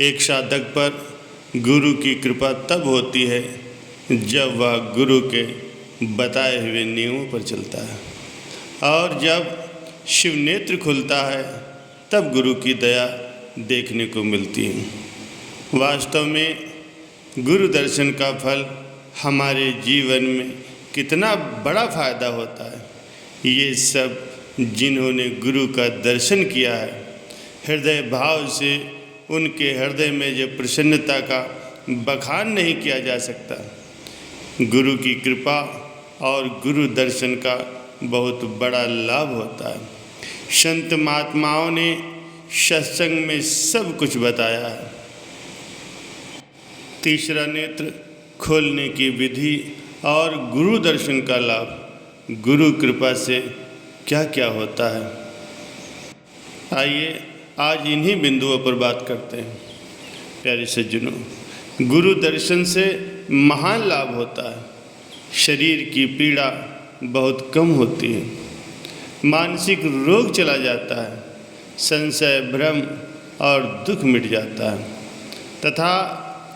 एक साधक पर गुरु की कृपा तब होती है जब वह गुरु के बताए हुए नियमों पर चलता है, और जब शिव नेत्र खुलता है तब गुरु की दया देखने को मिलती है। वास्तव में गुरु दर्शन का फल हमारे जीवन में कितना बड़ा फायदा होता है, ये सब जिन्होंने गुरु का दर्शन किया है, हृदय भाव से उनके हृदय में जो प्रसन्नता का बखान नहीं किया जा सकता। गुरु की कृपा और गुरु दर्शन का बहुत बड़ा लाभ होता है। संत महात्माओं ने सत्संग में सब कुछ बताया है। तीसरा नेत्र खोलने की विधि और गुरु दर्शन का लाभ, गुरु कृपा से क्या क्या होता है, आइए आज इन्हीं बिंदुओं पर बात करते हैं। प्यारे सज्जनों, गुरु दर्शन से महान लाभ होता है। शरीर की पीड़ा बहुत कम होती है, मानसिक रोग चला जाता है, संशय भ्रम और दुख मिट जाता है तथा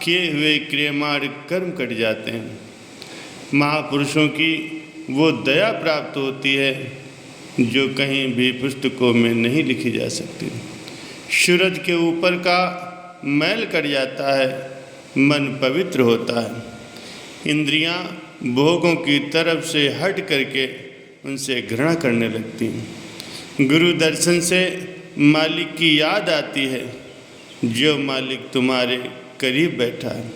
किए हुए क्रियमाण कर्म कट जाते हैं। महापुरुषों की वो दया प्राप्त होती है जो कहीं भी पुस्तकों में नहीं लिखी जा सकती। सूरज के ऊपर का मैल कट जाता है, मन पवित्र होता है। इंद्रियां भोगों की तरफ से हट करके उनसे घृणा करने लगती हैं। गुरु दर्शन से मालिक की याद आती है, जो मालिक तुम्हारे करीब बैठा है।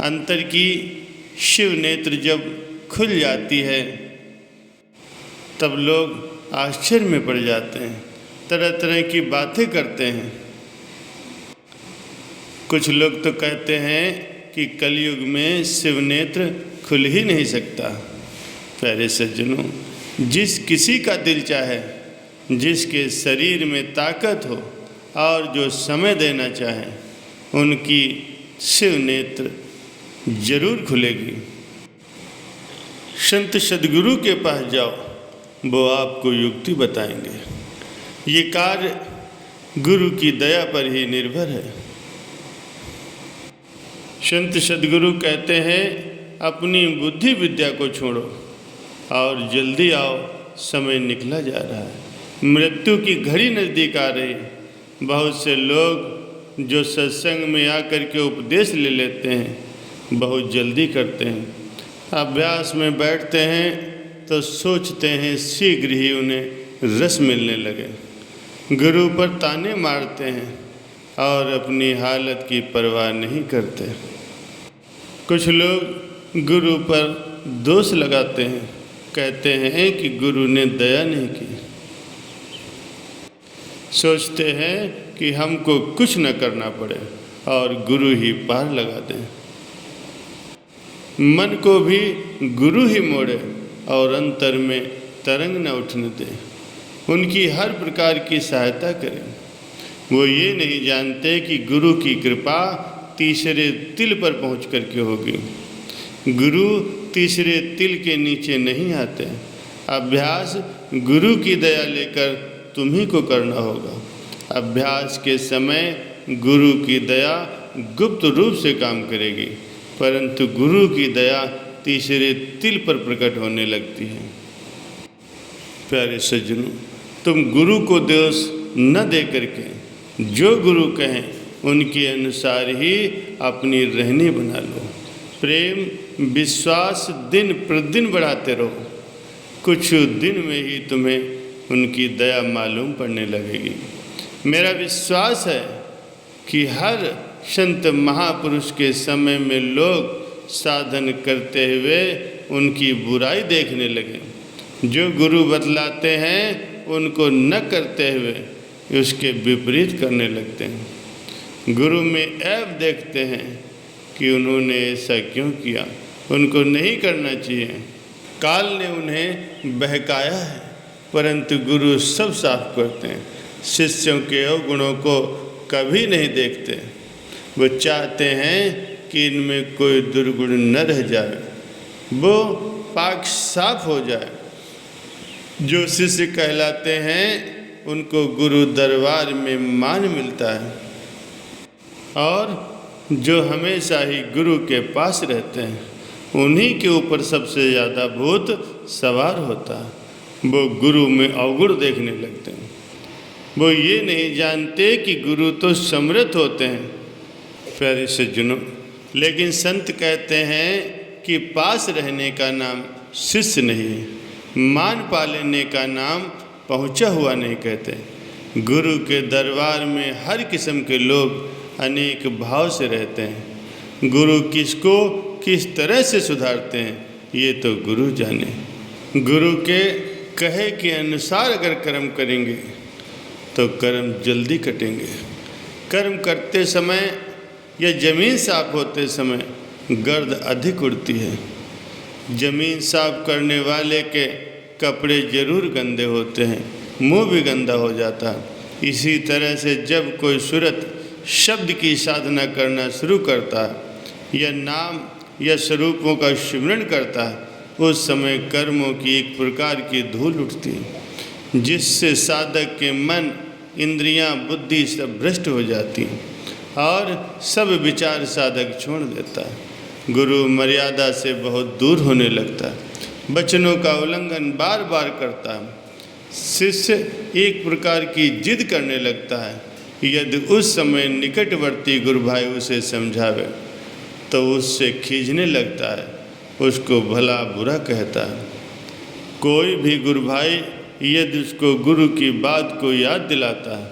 अंतर की शिव नेत्र जब खुल जाती है तब लोग आश्चर्य में पड़ जाते हैं, तरह तरह की बातें करते हैं। कुछ लोग तो कहते हैं कि कलयुग में शिव नेत्र खुल ही नहीं सकता। प्यारे सज्जनों, जिस किसी का दिल चाहे, जिसके शरीर में ताकत हो और जो समय देना चाहे, उनकी शिव नेत्र जरूर खुलेगी। संत सद्गुरु के पास जाओ, वो आपको युक्ति बताएंगे। ये कार्य गुरु की दया पर ही निर्भर है। संत सद्गुरु कहते हैं, अपनी बुद्धि विद्या को छोड़ो और जल्दी आओ, समय निकला जा रहा है, मृत्यु की घड़ी नज़दीक आ रही है। बहुत से लोग जो सत्संग में आकर के उपदेश ले लेते हैं, बहुत जल्दी करते हैं। अभ्यास में बैठते हैं तो सोचते हैं शीघ्र ही उन्हें रस मिलने लगे। गुरु पर ताने मारते हैं और अपनी हालत की परवाह नहीं करते। कुछ लोग गुरु पर दोष लगाते हैं, कहते हैं कि गुरु ने दया नहीं की। सोचते हैं कि हमको कुछ न करना पड़े और गुरु ही पार लगा दें। मन को भी गुरु ही मोड़े और अंतर में तरंग न उठने दे, उनकी हर प्रकार की सहायता करें। वो ये नहीं जानते कि गुरु की कृपा तीसरे तिल पर पहुंच करके होगी। गुरु तीसरे तिल के नीचे नहीं आते। अभ्यास गुरु की दया लेकर तुम्ही को करना होगा। अभ्यास के समय गुरु की दया गुप्त रूप से काम करेगी, परंतु गुरु की दया तीसरे तिल पर प्रकट होने लगती है। प्यारे सज्जनों, तुम गुरु को दोष न दे करके जो गुरु कहें उनके अनुसार ही अपनी रहनी बना लो। प्रेम विश्वास दिन प्रतिदिन बढ़ाते रहो। कुछ दिन में ही तुम्हें उनकी दया मालूम पड़ने लगेगी। मेरा विश्वास है कि हर संत महापुरुष के समय में लोग साधन करते हुए उनकी बुराई देखने लगे। जो गुरु बतलाते हैं उनको न करते हुए उसके विपरीत करने लगते हैं। गुरु में ऐब देखते हैं कि उन्होंने ऐसा क्यों किया, उनको नहीं करना चाहिए। काल ने उन्हें बहकाया है, परंतु गुरु सब साफ करते हैं। शिष्यों के अवगुणों को कभी नहीं देखते। वो चाहते हैं कि इनमें कोई दुर्गुण न रह जाए, वो पाक साफ हो जाए। जो शिष्य कहलाते हैं उनको गुरु दरबार में मान मिलता है। और जो हमेशा ही गुरु के पास रहते हैं उन्हीं के ऊपर सबसे ज़्यादा भूत सवार होता है। वो गुरु में अवगुण देखने लगते हैं। वो ये नहीं जानते कि गुरु तो समर्थ होते हैं। प्यारे सज्जनों, लेकिन संत कहते हैं कि पास रहने का नाम शिष्य नहीं है, मान पा लेने का नाम पहुँचा हुआ नहीं कहते। गुरु के दरबार में हर किस्म के लोग अनेक भाव से रहते हैं। गुरु किसको किस तरह से सुधारते हैं ये तो गुरु जाने। गुरु के कहे के अनुसार अगर कर्म करेंगे तो कर्म जल्दी कटेंगे। कर्म करते समय या ज़मीन साफ होते समय गर्द अधिक उड़ती है। ज़मीन साफ करने वाले के कपड़े जरूर गंदे होते हैं, मुंह भी गंदा हो जाता है। इसी तरह से जब कोई सूरत शब्द की साधना करना शुरू करता है या नाम या स्वरूपों का स्मरण करता है, उस समय कर्मों की एक प्रकार की धूल उठती है, जिससे साधक के मन, इंद्रियां, बुद्धि सब भ्रष्ट हो जाती हैं और सब विचार साधक छोड़ देता है। गुरु मर्यादा से बहुत दूर होने लगता है, वचनों का उल्लंघन बार बार करता है। शिष्य एक प्रकार की जिद करने लगता है। यदि उस समय निकटवर्ती गुरु भाई उसे समझावे तो उससे खींचने लगता है, उसको भला बुरा कहता है। कोई भी गुरु भाई यदि उसको गुरु की बात को याद दिलाता है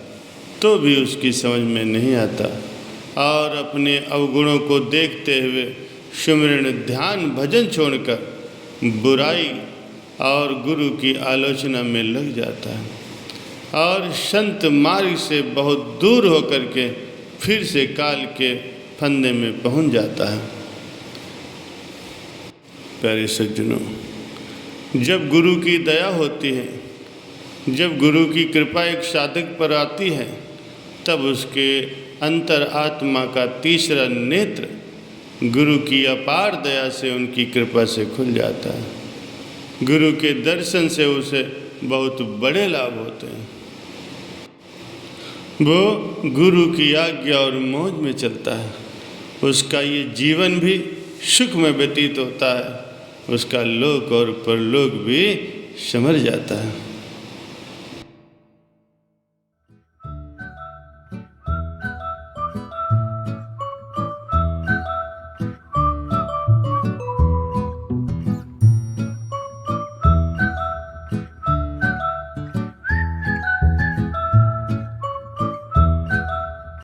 तो भी उसकी समझ में नहीं आता और अपने अवगुणों को देखते हुए सुमिरन, ध्यान, भजन छोड़कर बुराई और गुरु की आलोचना में लग जाता है और संत मार्ग से बहुत दूर होकर के फिर से काल के फंदे में पहुंच जाता है। प्यारे सज्जनों, जब गुरु की दया होती है, जब गुरु की कृपा एक साधक पर आती है, तब उसके अंतर आत्मा का तीसरा नेत्र गुरु की अपार दया से, उनकी कृपा से खुल जाता है। गुरु के दर्शन से उसे बहुत बड़े लाभ होते हैं। वो गुरु की आज्ञा और मौज में चलता है। उसका ये जीवन भी सुख में व्यतीत होता है। उसका लोक और परलोक भी संवर जाता है।